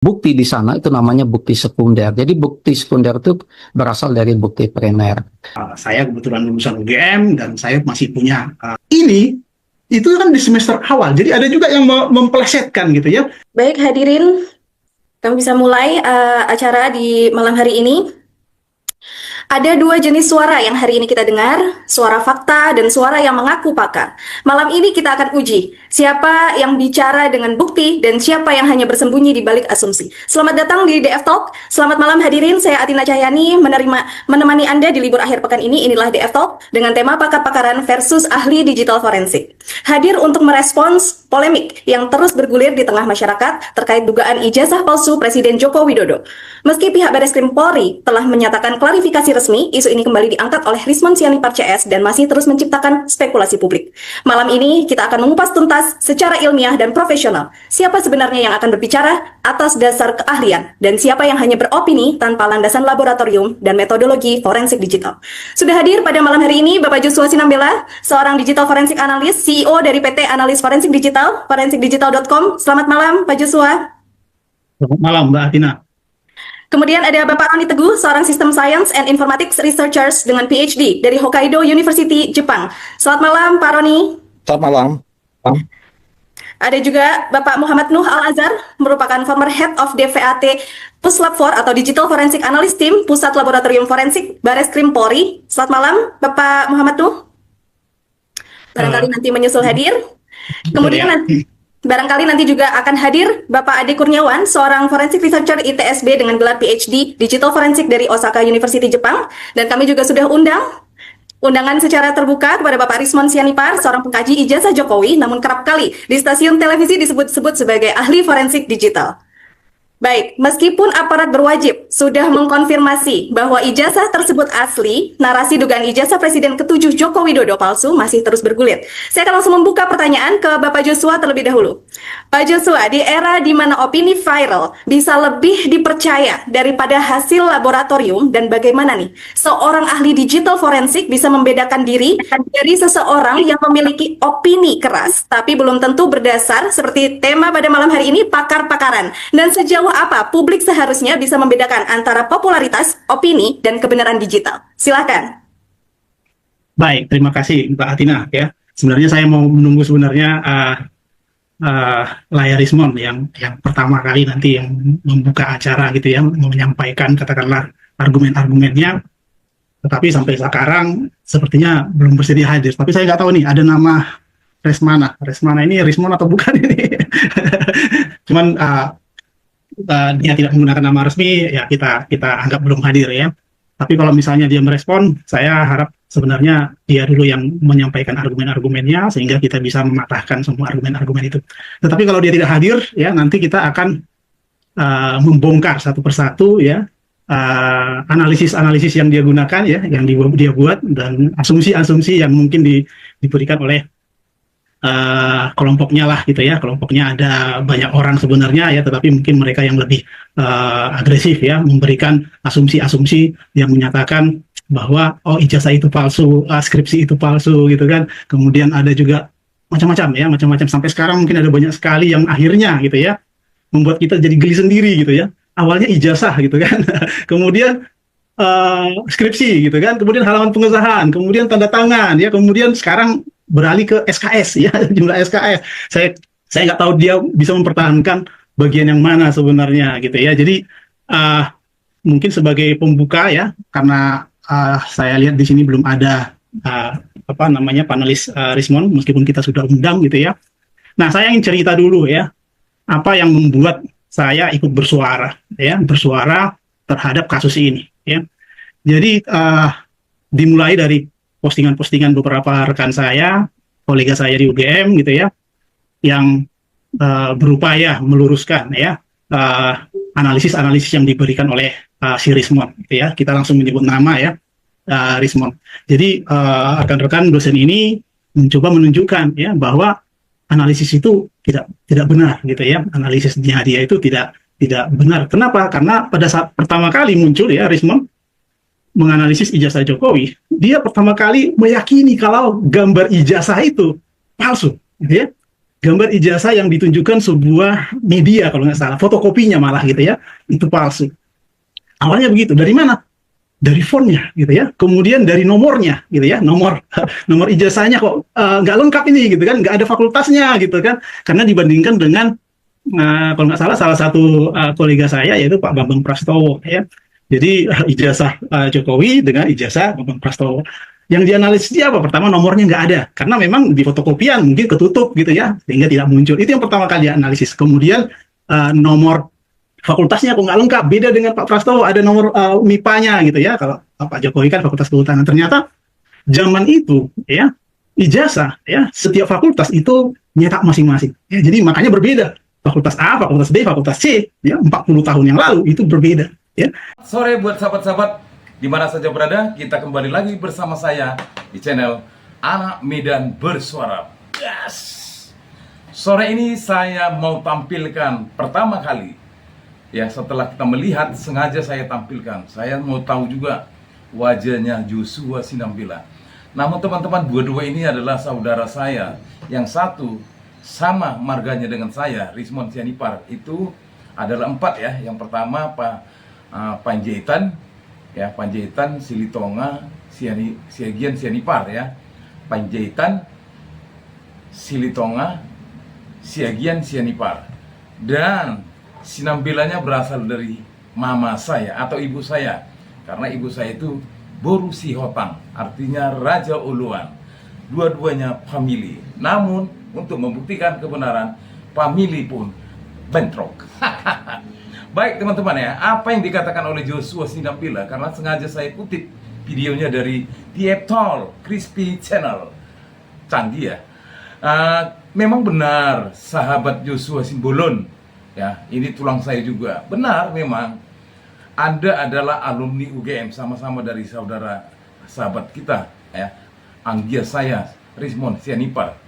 bukti di sana itu namanya bukti sekunder. Jadi bukti sekunder itu berasal dari bukti primer. Saya kebetulan lulusan UGM dan saya masih punya ini itu kan di semester awal. Jadi ada juga yang mempelesetkan gitu ya. Baik hadirin, kami bisa mulai acara di malam hari ini. Ada dua jenis suara yang hari ini kita dengar, suara fakta dan suara yang mengaku pakar. Malam ini kita akan uji siapa yang bicara dengan bukti dan siapa yang hanya bersembunyi di balik asumsi. Selamat datang di DF Talk. Selamat malam hadirin, saya Atina Cahyani menemani Anda di libur akhir pekan ini. Inilah DF Talk dengan tema pakar-pakaran versus ahli digital forensik. Hadir untuk merespons polemik yang terus bergulir di tengah masyarakat terkait dugaan ijazah palsu Presiden Joko Widodo. Meski pihak Bareskrim Polri telah menyatakan klarifikasi resmi, isu ini kembali diangkat oleh Rismon Sianipar CS dan masih terus menciptakan spekulasi publik. Malam ini kita akan mengupas tuntas secara ilmiah dan profesional siapa sebenarnya yang akan berbicara atas dasar keahlian dan siapa yang hanya beropini tanpa landasan laboratorium dan metodologi forensik digital. Sudah hadir pada malam hari ini Bapak Joshua Sinambela, seorang digital forensik analis, CEO dari PT Analis Forensik Digital, forensikdigital.com. Selamat malam Pak Joshua. Selamat malam Mbak Atina. Kemudian ada Bapak Roni Teguh, seorang System Science and Informatics Researchers dengan PhD dari Hokkaido University, Jepang. Selamat malam, Pak Roni. Selamat malam. Ada juga Bapak Muhammad Nuh Al-Azhar, merupakan former Head of DVAT Puslab 4 atau Digital Forensic Analyst Team, Pusat Laboratorium Forensik, Bareskrim Polri. Selamat malam, Bapak Muhammad Nuh. Barangkali nanti menyusul hadir. Kemudian barangkali nanti juga akan hadir Bapak Ade Kurniawan, seorang forensic researcher ITSB dengan gelar PhD Digital Forensik dari Osaka University, Jepang. Dan kami juga sudah undangan secara terbuka kepada Bapak Rismon Sianipar, seorang pengkaji ijazah Jokowi, namun kerap kali di stasiun televisi disebut-sebut sebagai ahli forensik digital. Baik, meskipun aparat berwajib sudah mengkonfirmasi bahwa ijazah tersebut asli, narasi dugaan ijazah Presiden ke-7 Joko Widodo palsu masih terus bergulir. Saya akan langsung membuka pertanyaan ke Bapak Joshua terlebih dahulu. Pak Joshua, di era di mana opini viral bisa lebih dipercaya daripada hasil laboratorium, dan bagaimana nih seorang ahli digital forensik bisa membedakan diri dari seseorang yang memiliki opini keras tapi belum tentu berdasar seperti tema pada malam hari ini, pakar-pakaran, dan sejauh apa publik seharusnya bisa membedakan antara popularitas, opini, dan kebenaran digital? Silakan. Baik, terima kasih Mbak Atina ya. Sebenarnya saya mau menunggu sebenarnya layar Rismon yang pertama kali nanti yang membuka acara gitu ya, menyampaikan katakanlah argumen-argumennya. Tetapi sampai sekarang sepertinya belum bersedia hadir. Tapi saya nggak tahu nih ada nama Resmana. Resmana ini Rismon atau bukan ini? Cuman dia tidak menggunakan nama resmi, ya kita anggap belum hadir ya. Tapi kalau misalnya dia merespon, saya harap sebenarnya dia dulu yang menyampaikan argumen-argumennya sehingga kita bisa mematahkan semua argumen-argumen itu. Tetapi kalau dia tidak hadir, ya nanti kita akan membongkar satu persatu ya analisis-analisis yang dia gunakan ya, yang dia buat, dan asumsi-asumsi yang mungkin diberikan oleh kelompoknya lah gitu ya. Kelompoknya ada banyak orang sebenarnya ya, tetapi mungkin mereka yang lebih agresif ya, memberikan asumsi-asumsi yang menyatakan bahwa oh ijazah itu palsu, skripsi itu palsu gitu kan. Kemudian ada juga macam-macam ya, macam-macam sampai sekarang mungkin ada banyak sekali yang akhirnya gitu ya membuat kita jadi geli sendiri gitu ya. Awalnya ijazah gitu kan, kemudian skripsi gitu kan, kemudian halaman pengesahan, kemudian tanda tangan ya, kemudian sekarang beralih ke SKS ya, jumlah SKS. Saya nggak tahu dia bisa mempertahankan bagian yang mana sebenarnya gitu ya. Jadi mungkin sebagai pembuka ya, karena saya lihat di sini belum ada panelis Rismon, meskipun kita sudah undang gitu ya. Nah, saya ingin cerita dulu ya, apa yang membuat saya ikut bersuara terhadap kasus ini ya. Jadi dimulai dari postingan-postingan beberapa rekan saya, kolega saya di UGM gitu ya, yang berupaya meluruskan ya analisis-analisis yang diberikan oleh si Rismon gitu ya. Kita langsung menyebut nama ya, Rismon. Jadi rekan-rekan dosen ini mencoba menunjukkan ya bahwa analisis itu tidak benar gitu ya. Analisisnya dia itu tidak benar. Kenapa? Karena pada saat pertama kali muncul ya Rismon menganalisis ijazah Jokowi, dia pertama kali meyakini kalau gambar ijazah itu palsu, gitu ya. gambar ijazah yang ditunjukkan sebuah media kalau nggak salah, fotokopinya malah gitu ya, itu palsu. Awalnya begitu. Dari mana? Dari fontnya gitu ya. Kemudian dari nomornya gitu ya, nomor nomor ijazahnya kok nggak lengkap ini gitu kan, nggak ada fakultasnya gitu kan. Karena dibandingkan dengan kalau nggak salah satu kolega saya yaitu Pak Bambang Prastowo ya. Jadi ijazah Jokowi dengan ijazah Bambang Prastowo. Yang dianalisis dia apa? Pertama nomornya nggak ada, karena memang di fotokopian mungkin ketutup gitu ya, sehingga tidak muncul. Itu yang pertama kali analisis. Kemudian nomor fakultasnya kok nggak lengkap, beda dengan Pak Prastowo, ada nomor MIPA-nya gitu ya. Kalau Pak Jokowi kan Fakultas Kehutanan. Ternyata zaman itu ya ijazah ya setiap fakultas itu nyetak masing-masing. Ya, jadi makanya berbeda. Fakultas A, fakultas B, fakultas C ya 40 tahun yang lalu itu berbeda ya. Sore buat sahabat-sahabat di mana saja berada, kita kembali lagi bersama saya di channel Anak Medan Bersuara. Yes. Sore ini saya mau tampilkan pertama kali ya, setelah kita melihat sengaja saya tampilkan. Saya mau tahu juga wajahnya Joshua Sinambela. Namun teman-teman, dua-dua ini adalah saudara saya. Yang satu sama marganya dengan saya, Rismon Sianipar. Itu adalah 4 ya. Yang pertama Panjaitan ya, Panjaitan, Silitonga, Siagian, Sianipar ya. Panjaitan, Silitonga, Siagian, Sianipar. Dan Sinambelanya berasal dari mama saya atau ibu saya. Karena ibu saya itu Boru Sihotang, artinya Raja Uluan. Dua-duanya famili. Namun untuk membuktikan kebenaran, famili pun bentrok. Baik teman-teman ya, apa yang dikatakan oleh Joshua Sinambela, karena sengaja saya kutip videonya dari Tieptol Crispy Channel. Canggih ya. Memang benar sahabat Joshua Simbolon ya, ini tulang saya juga. Benar memang Anda adalah alumni UGM, sama-sama dari sahabat kita ya, Anggia saya, Rismon Sianipar.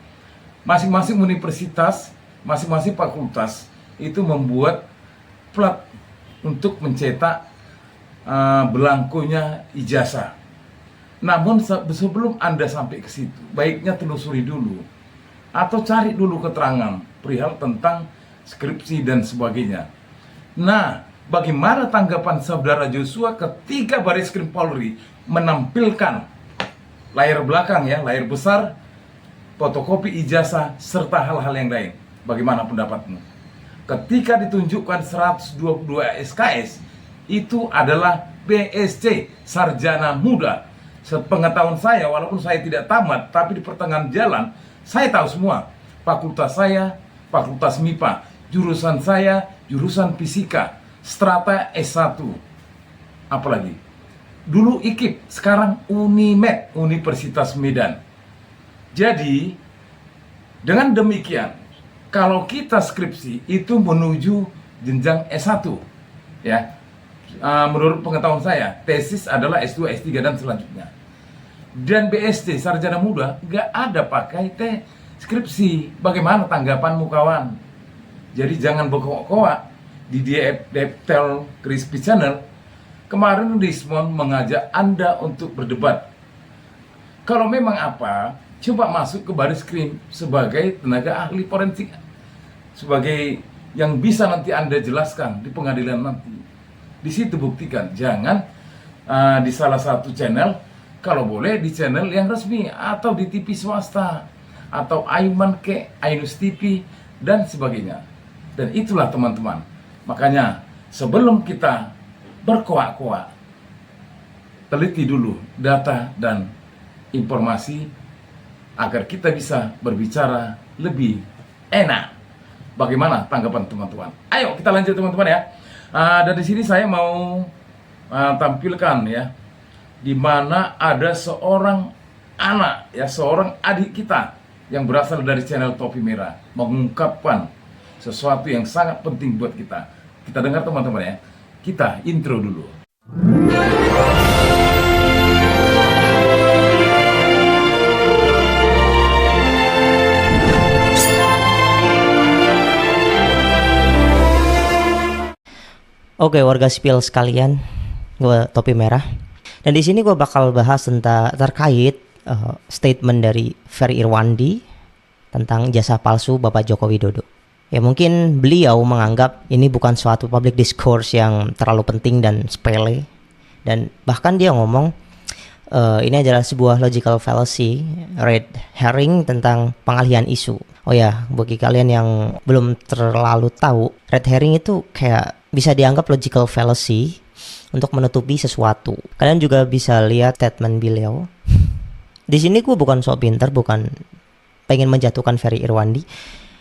Masing-masing universitas, masing-masing fakultas itu membuat plat untuk mencetak belangkonya ijazah. Namun sebelum Anda sampai ke situ, baiknya telusuri dulu atau cari dulu keterangan perihal tentang skripsi dan sebagainya. Nah, bagaimana tanggapan saudara Joshua ketika Bareskrim Polri menampilkan layar belakang ya, layar besar, fotokopi ijazah serta hal-hal yang lain? Bagaimana pendapatmu? Ketika ditunjukkan 122 SKS, itu adalah BSc, Sarjana Muda. Sepengetahuan saya, walaupun saya tidak tamat, tapi di pertengahan jalan, saya tahu semua. Fakultas saya, Fakultas MIPA. Jurusan saya, jurusan Fisika. Strata S1. Apalagi? Dulu IKIP, sekarang Unimed, Universitas Medan. Jadi, dengan demikian, kalau kita skripsi itu menuju jenjang S1 ya, menurut pengetahuan saya tesis adalah S2, S3 dan selanjutnya. Dan BSc Sarjana Muda nggak ada pakai skripsi. Bagaimana tanggapanmu kawan? Jadi jangan berkoak-koak. Di Tieptol Crispy Channel kemarin Rismon mengajak Anda untuk berdebat. Kalau memang apa, coba masuk ke Bareskrim sebagai tenaga ahli forensik, sebagai yang bisa nanti Anda jelaskan di pengadilan nanti. Di situ buktikan, jangan di salah satu channel, kalau boleh di channel yang resmi atau di TV swasta atau Aiman Ainus TV dan sebagainya. Dan itulah teman-teman. Makanya sebelum kita berkoak-koak, teliti dulu data dan informasi agar kita bisa berbicara lebih enak. Bagaimana tanggapan teman-teman? Ayo kita lanjut teman-teman ya. Dan di sini saya mau tampilkan ya, di mana ada seorang anak ya, seorang adik kita yang berasal dari channel Topi Merah mengungkapkan sesuatu yang sangat penting buat kita. Kita dengar teman-teman ya. Kita intro dulu. Oke, warga sipil sekalian, gue Topi Merah. Dan di sini gue bakal bahas terkait statement dari Ferry Irwandi tentang ijazah palsu Bapak Joko Widodo. Ya mungkin beliau menganggap ini bukan suatu public discourse yang terlalu penting dan sepele. Dan bahkan dia ngomong ini adalah sebuah logical fallacy, red herring tentang pengalihan isu. Oh ya, bagi kalian yang belum terlalu tahu, red herring itu kayak bisa dianggap logical fallacy untuk menutupi sesuatu. Kalian juga bisa lihat statement beliau. Di sini gue bukan sok pinter, bukan pengen menjatuhkan Ferry Irwandi.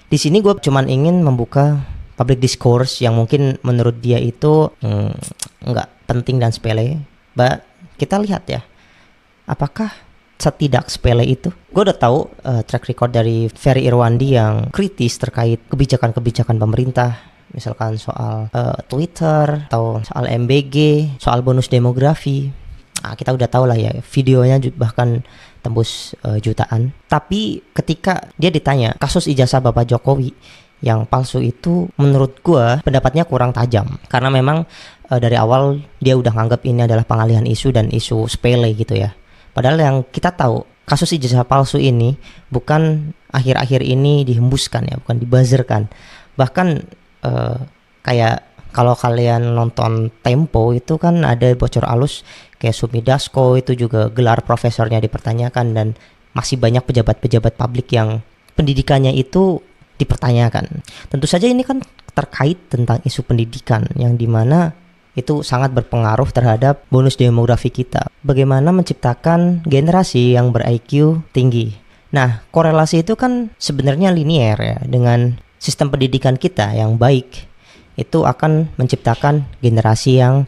Di sini gue cuman ingin membuka public discourse yang mungkin menurut dia itu nggak penting dan sepele. Kita lihat ya, apakah setidak sepele itu? Gue udah tahu track record dari Ferry Irwandi yang kritis terkait kebijakan-kebijakan pemerintah, misalkan soal Twitter atau soal MBG, soal bonus demografi. Nah, kita udah tahu lah ya, videonya bahkan tembus jutaan. Tapi ketika dia ditanya kasus ijazah Bapak Jokowi yang palsu itu, menurut gua pendapatnya kurang tajam, karena memang dari awal dia udah nganggap ini adalah pengalihan isu dan isu sepele gitu ya. Padahal yang kita tahu, kasus ijazah palsu ini bukan akhir-akhir ini dihembuskan ya, bukan dibuzzerkan. Bahkan kayak kalau kalian nonton Tempo itu kan ada bocor alus kayak Sumi Dasko itu juga gelar profesornya dipertanyakan, dan masih banyak pejabat-pejabat publik yang pendidikannya itu dipertanyakan. Tentu saja ini kan terkait tentang isu pendidikan yang dimana itu sangat berpengaruh terhadap bonus demografi kita. Bagaimana menciptakan generasi yang ber-IQ tinggi. Nah, korelasi itu kan sebenarnya linier ya, dengan sistem pendidikan kita yang baik itu akan menciptakan generasi yang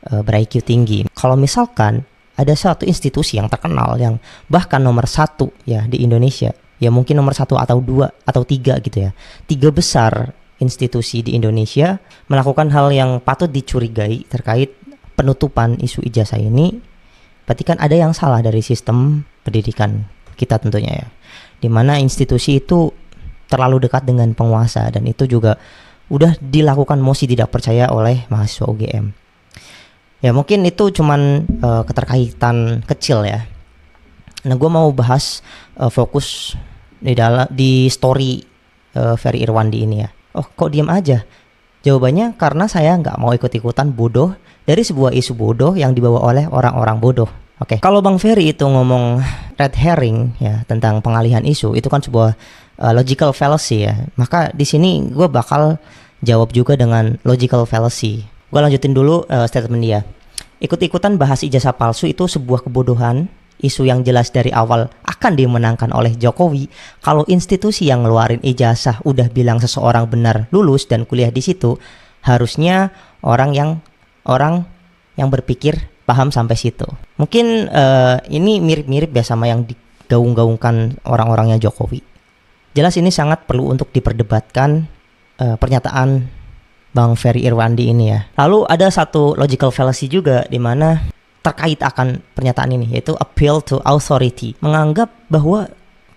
ber-IQ tinggi. Kalau misalkan ada suatu institusi yang terkenal yang bahkan nomor 1 ya di Indonesia, ya mungkin nomor 1 atau 2 atau 3 gitu ya, 3 besar institusi di Indonesia melakukan hal yang patut dicurigai terkait penutupan isu ijazah ini, berarti kan ada yang salah dari sistem pendidikan kita tentunya ya, dimana institusi itu terlalu dekat dengan penguasa, dan itu juga udah dilakukan mosi tidak percaya oleh mahasiswa UGM. Ya mungkin itu cuman keterkaitan kecil ya. Nah, gue mau bahas fokus di story Ferry Irwandi ini ya. Oh, kok diam aja? Jawabannya karena saya nggak mau ikut-ikutan bodoh dari sebuah isu bodoh yang dibawa oleh orang-orang bodoh. Oke, kalau Bang Ferry itu ngomong red herring ya tentang pengalihan isu, itu kan sebuah logical fallacy ya. Maka di sini gue bakal jawab juga dengan logical fallacy. Gue lanjutin dulu statement dia. Ikut-ikutan bahas ijazah palsu itu sebuah kebodohan. Isu yang jelas dari awal akan dimenangkan oleh Jokowi. Kalau institusi yang ngeluarin ijazah udah bilang seseorang benar lulus dan kuliah di situ, harusnya orang yang berpikir paham sampai situ. Mungkin ini mirip-mirip ya sama yang digaung-gaungkan orang-orangnya Jokowi. Jelas ini sangat perlu untuk diperdebatkan pernyataan Bang Ferry Irwandi ini ya. Lalu ada satu logical fallacy juga di mana terkait akan pernyataan ini, yaitu appeal to authority. Menganggap bahwa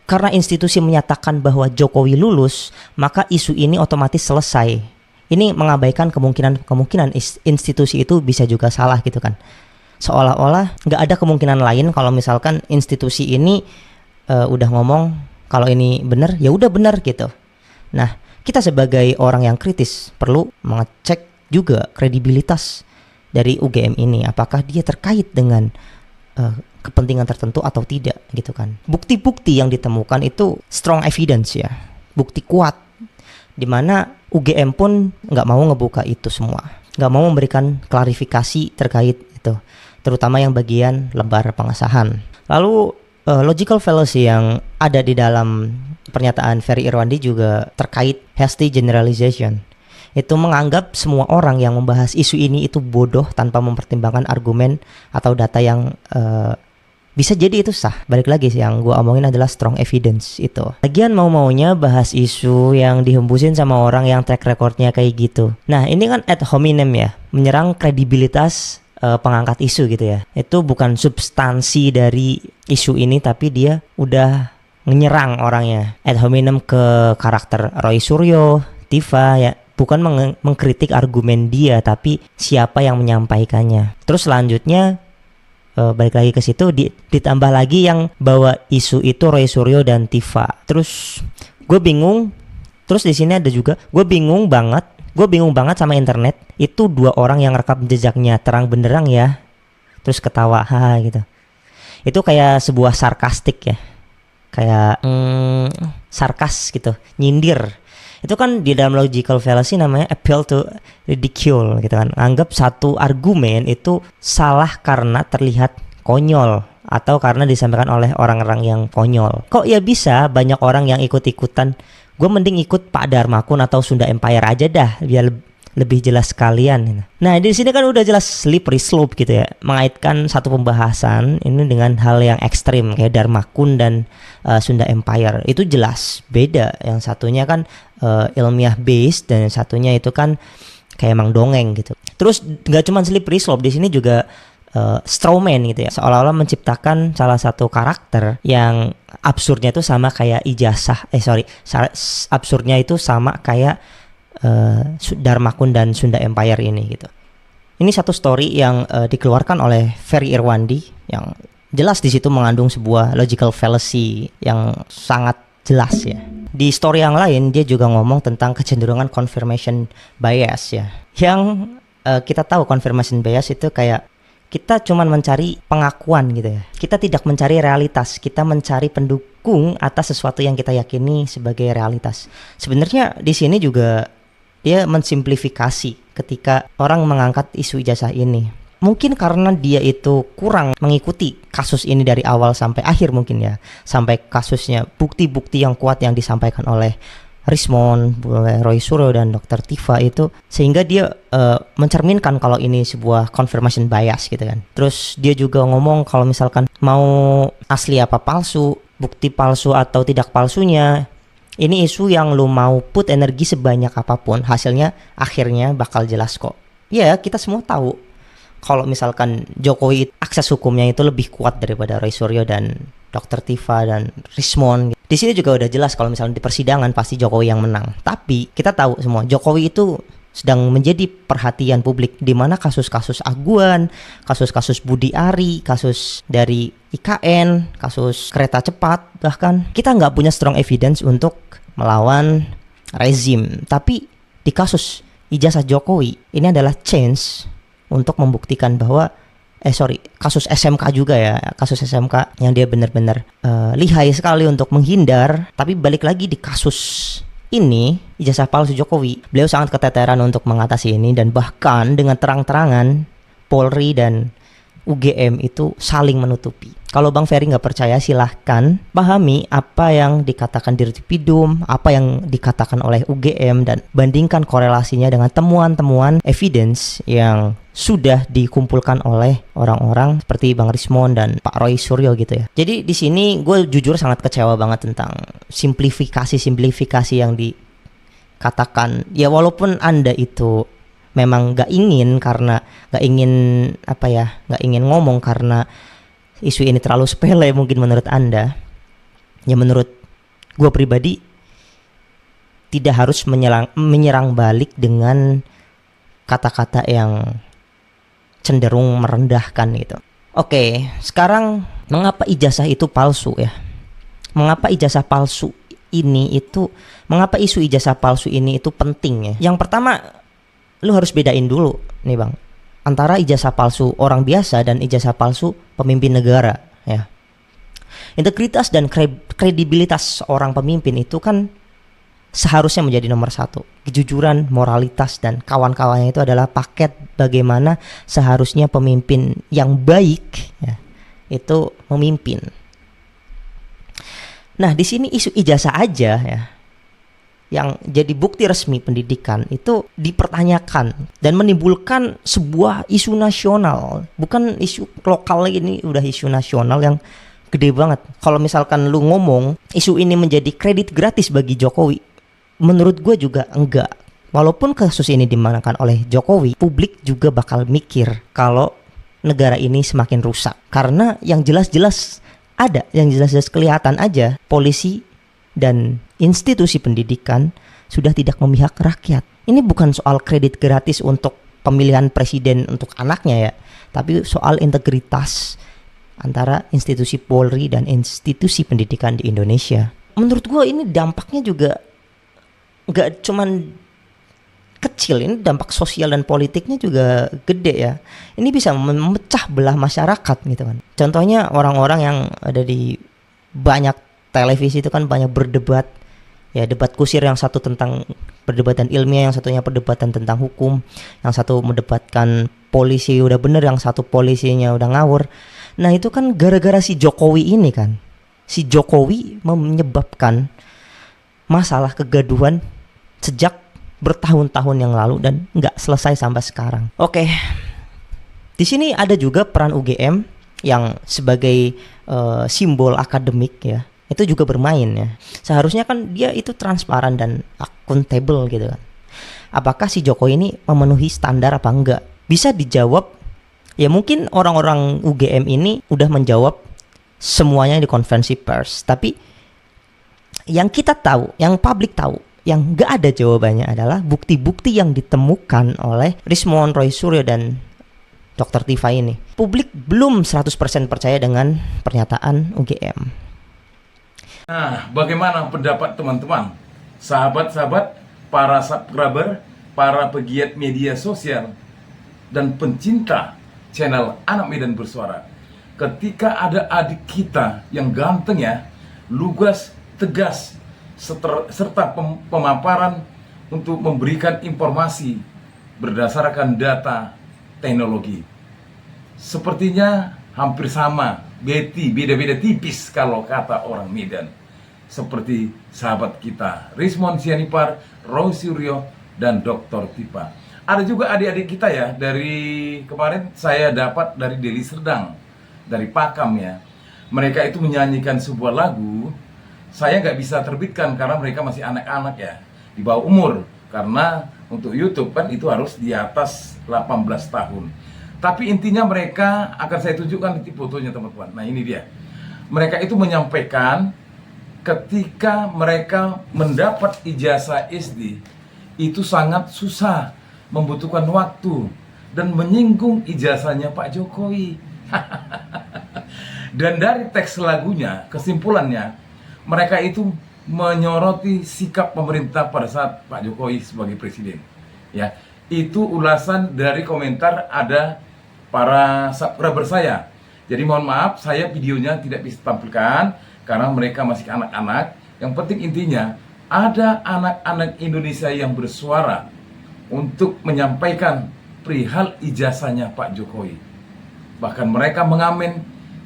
karena institusi menyatakan bahwa Jokowi lulus, maka isu ini otomatis selesai. Ini mengabaikan kemungkinan institusi itu bisa juga salah gitu kan. Seolah-olah nggak ada kemungkinan lain kalau misalkan institusi ini udah ngomong kalau ini benar, ya udah benar gitu. Nah, kita sebagai orang yang kritis perlu mengecek juga kredibilitas dari UGM ini, apakah dia terkait dengan kepentingan tertentu atau tidak gitu kan. Bukti-bukti yang ditemukan itu strong evidence ya, bukti kuat, dimana UGM pun nggak mau ngebuka itu semua, nggak mau memberikan klarifikasi terkait itu, terutama yang bagian lembar pengesahan. Lalu logical fallacy yang ada di dalam pernyataan Ferry Irwandi juga terkait hasty generalization. Itu menganggap semua orang yang membahas isu ini itu bodoh tanpa mempertimbangkan argumen atau data yang bisa jadi itu sah. Balik lagi yang gue omongin adalah strong evidence itu. Lagian mau-maunya bahas isu yang dihembusin sama orang yang track recordnya kayak gitu. Nah, ini kan ad hominem ya, menyerang kredibilitas pengangkat isu gitu ya. Itu bukan substansi dari isu ini, tapi dia udah menyerang orangnya. Ad hominem ke karakter Roy Suryo, Tifa ya, bukan mengkritik argumen dia, tapi siapa yang menyampaikannya. Terus selanjutnya balik lagi ke situ, ditambah lagi yang bawa isu itu Roy Suryo dan Tifa. Terus gue bingung. Terus di sini ada juga gue bingung banget sama internet. Itu 2 orang yang rekam jejaknya terang benderang ya, terus ketawa haha gitu. Itu kayak sebuah sarkastik ya, kayak sarkas gitu, nyindir. Itu kan di dalam logical fallacy namanya appeal to ridicule gitu kan. Anggap satu argumen itu salah karena terlihat konyol atau karena disampaikan oleh orang-orang yang konyol. Kok ya bisa banyak orang yang ikut-ikutan? Gue mending ikut Pak Darmakun atau Sunda Empire aja dah, biar lebih jelas sekalian. Nah di sini kan udah jelas slippery slope gitu ya, mengaitkan satu pembahasan ini dengan hal yang ekstrim kayak Darmakun dan Sunda Empire. Itu jelas beda. Yang satunya kan ilmiah based dan yang satunya itu kan kayak emang dongeng gitu. Terus nggak cuma slippery slope, di sini juga strawman gitu ya, seolah-olah menciptakan salah satu karakter yang absurdnya itu sama kayak absurdnya itu sama kayak Darmakun dan Sunda Empire ini gitu. Ini satu story yang dikeluarkan oleh Ferry Irwandi yang jelas di situ mengandung sebuah logical fallacy yang sangat jelas ya. Di story yang lain dia juga ngomong tentang kecenderungan confirmation bias ya. Yang kita tahu confirmation bias itu kayak kita cuman mencari pengakuan gitu ya. Kita tidak mencari realitas, kita mencari pendukung atas sesuatu yang kita yakini sebagai realitas. Sebenarnya di sini juga dia mensimplifikasi ketika orang mengangkat isu ijazah ini. Mungkin karena dia itu kurang mengikuti kasus ini dari awal sampai akhir mungkin ya. Sampai kasusnya, bukti-bukti yang kuat yang disampaikan oleh Rismond, Roy Suryo dan Dr. Tifa itu, sehingga dia mencerminkan kalau ini sebuah confirmation bias gitu kan. Terus dia juga ngomong kalau misalkan mau asli apa palsu, bukti palsu atau tidak palsunya, ini isu yang lu mau put energi sebanyak apapun, hasilnya akhirnya bakal jelas kok. Ya kita semua tahu kalau misalkan Jokowi akses hukumnya itu lebih kuat daripada Roy Suryo dan Dr. Tifa dan Rismond. Di sini juga udah jelas kalau misalnya di persidangan pasti Jokowi yang menang. Tapi kita tahu semua Jokowi itu sedang menjadi perhatian publik, di mana kasus-kasus Aguan, kasus-kasus Budi Ari, kasus dari IKN, kasus kereta cepat, bahkan kita nggak punya strong evidence untuk melawan rezim. Tapi di kasus ijazah Jokowi ini adalah chance untuk membuktikan bahwa kasus SMK juga ya, kasus SMK yang dia benar-benar lihai sekali untuk menghindar. Tapi balik lagi di kasus ini, ijazah palsu Jokowi, beliau sangat keteteran untuk mengatasi ini, dan bahkan dengan terang-terangan Polri dan UGM itu saling menutupi. Kalau Bang Ferry nggak percaya, silahkan pahami apa yang dikatakan Dirtipidum, apa yang dikatakan oleh UGM, dan bandingkan korelasinya dengan temuan-temuan evidence yang sudah dikumpulkan oleh orang-orang seperti Bang Rismond dan Pak Roy Suryo gitu ya. Jadi di sini gue jujur sangat kecewa banget tentang simplifikasi yang dikatakan. Ya walaupun Anda itu memang nggak ingin ngomong karena isu ini terlalu sepele mungkin menurut Anda. Ya menurut gue pribadi tidak harus menyerang balik dengan kata-kata yang cenderung merendahkan gitu. Oke, sekarang mengapa ijazah itu palsu ya? Mengapa ijazah palsu mengapa isu ijazah palsu ini itu penting ya? Yang pertama, lu harus bedain dulu nih Bang, antara ijazah palsu orang biasa dan ijazah palsu pemimpin negara ya. Integritas dan kredibilitas seorang pemimpin itu kan seharusnya menjadi nomor satu. Kejujuran, moralitas, dan kawan-kawannya itu adalah paket bagaimana seharusnya pemimpin yang baik ya, itu memimpin. Nah di sini isu ijazah aja ya, yang jadi bukti resmi pendidikan itu dipertanyakan dan menimbulkan sebuah isu nasional, bukan isu lokal lagi, ini udah isu nasional yang gede banget. Kalau misalkan lu ngomong isu ini menjadi kredit gratis bagi Jokowi, menurut gue juga enggak. Walaupun kasus ini dimenangkan oleh Jokowi, publik juga bakal mikir kalau negara ini semakin rusak. Karena yang jelas-jelas kelihatan aja, polisi dan institusi pendidikan sudah tidak memihak rakyat. Ini bukan soal kredit gratis untuk pemilihan presiden untuk anaknya ya, tapi soal integritas antara institusi Polri dan institusi pendidikan di Indonesia. Menurut gue ini dampaknya juga nggak cuman kecil, ini dampak sosial dan politiknya juga gede ya. Ini bisa memecah belah masyarakat gitu kan. Contohnya orang-orang yang ada di banyak televisi itu kan banyak berdebat. Ya, debat kusir, yang satu tentang perdebatan ilmiah, yang satunya perdebatan tentang hukum, yang satu mendebatkan polisi udah bener, yang satu polisinya udah ngawur. Nah itu kan gara-gara si Jokowi ini kan. Si Jokowi menyebabkan masalah kegaduhan sejak bertahun-tahun yang lalu dan nggak selesai sampai sekarang. Oke, di sini ada juga peran UGM yang sebagai simbol akademik ya. Itu juga bermain ya. Seharusnya kan dia itu transparan dan akuntabel gitu kan. Apakah si Jokowi ini memenuhi standar apa enggak? Bisa dijawab. Ya mungkin orang-orang UGM ini udah menjawab semuanya di konferensi pers. Tapi yang kita tahu, yang publik tahu, yang enggak ada jawabannya adalah bukti-bukti yang ditemukan oleh Rismon, Roy Suryo dan Dr. Tifa ini. Publik belum 100% percaya dengan pernyataan UGM. Nah, bagaimana pendapat teman-teman, sahabat-sahabat, para subscriber, para pegiat media sosial, dan pencinta channel Anak Medan Bersuara? Ketika ada adik kita yang ganteng ya, lugas, tegas, serta pemaparan untuk memberikan informasi berdasarkan data teknologi. Sepertinya hampir sama, beda-beda tipis kalau kata orang Medan. Seperti sahabat kita Rismon Sianipar, Roy Suryo, dan Dr. Tifa. Ada juga adik-adik kita ya, dari kemarin saya dapat dari Deli Serdang, dari Pakam ya. Mereka itu menyanyikan sebuah lagu, saya nggak bisa terbitkan karena mereka masih anak-anak ya, di bawah umur. Karena untuk YouTube kan itu harus di atas 18 tahun. Tapi intinya mereka, akan saya tunjukkan di fotonya teman-teman. Nah ini dia. Mereka itu menyampaikan ketika mereka mendapat ijazah SD itu sangat susah, membutuhkan waktu, dan menyinggung ijazahnya Pak Jokowi. Dan dari teks lagunya, kesimpulannya, mereka itu menyoroti sikap pemerintah pada saat Pak Jokowi sebagai presiden. Ya, itu ulasan dari komentar ada para subscriber saya. Jadi mohon maaf, saya videonya tidak bisa tampilkan karena mereka masih anak-anak. Yang penting intinya, ada anak-anak Indonesia yang bersuara untuk menyampaikan perihal ijazahnya Pak Jokowi. Bahkan mereka mengamen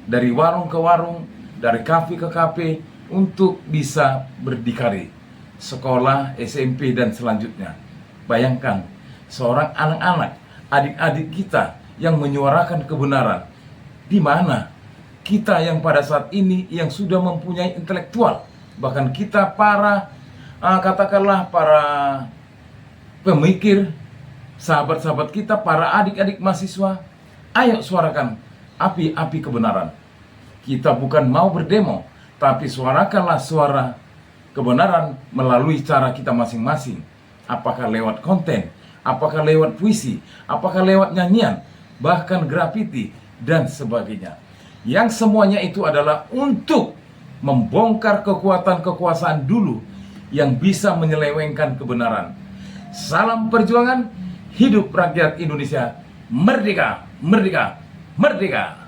dari warung ke warung, dari kafe ke kafe, untuk bisa berdikari sekolah, SMP, dan selanjutnya. Bayangkan, seorang anak-anak, adik-adik kita yang menyuarakan kebenaran. Di mana kita yang pada saat ini yang sudah mempunyai intelektual, bahkan kita para katakanlah para pemikir, sahabat-sahabat kita, para adik-adik mahasiswa, ayo suarakan api-api kebenaran. Kita bukan mau berdemo, tapi suarakanlah suara kebenaran melalui cara kita masing-masing. Apakah lewat konten, apakah lewat puisi, apakah lewat nyanyian, bahkan grafiti, dan sebagainya. Yang semuanya itu adalah untuk membongkar kekuatan kekuasaan dulu yang bisa menyelewengkan kebenaran. Salam perjuangan, hidup rakyat Indonesia, merdeka, merdeka, merdeka.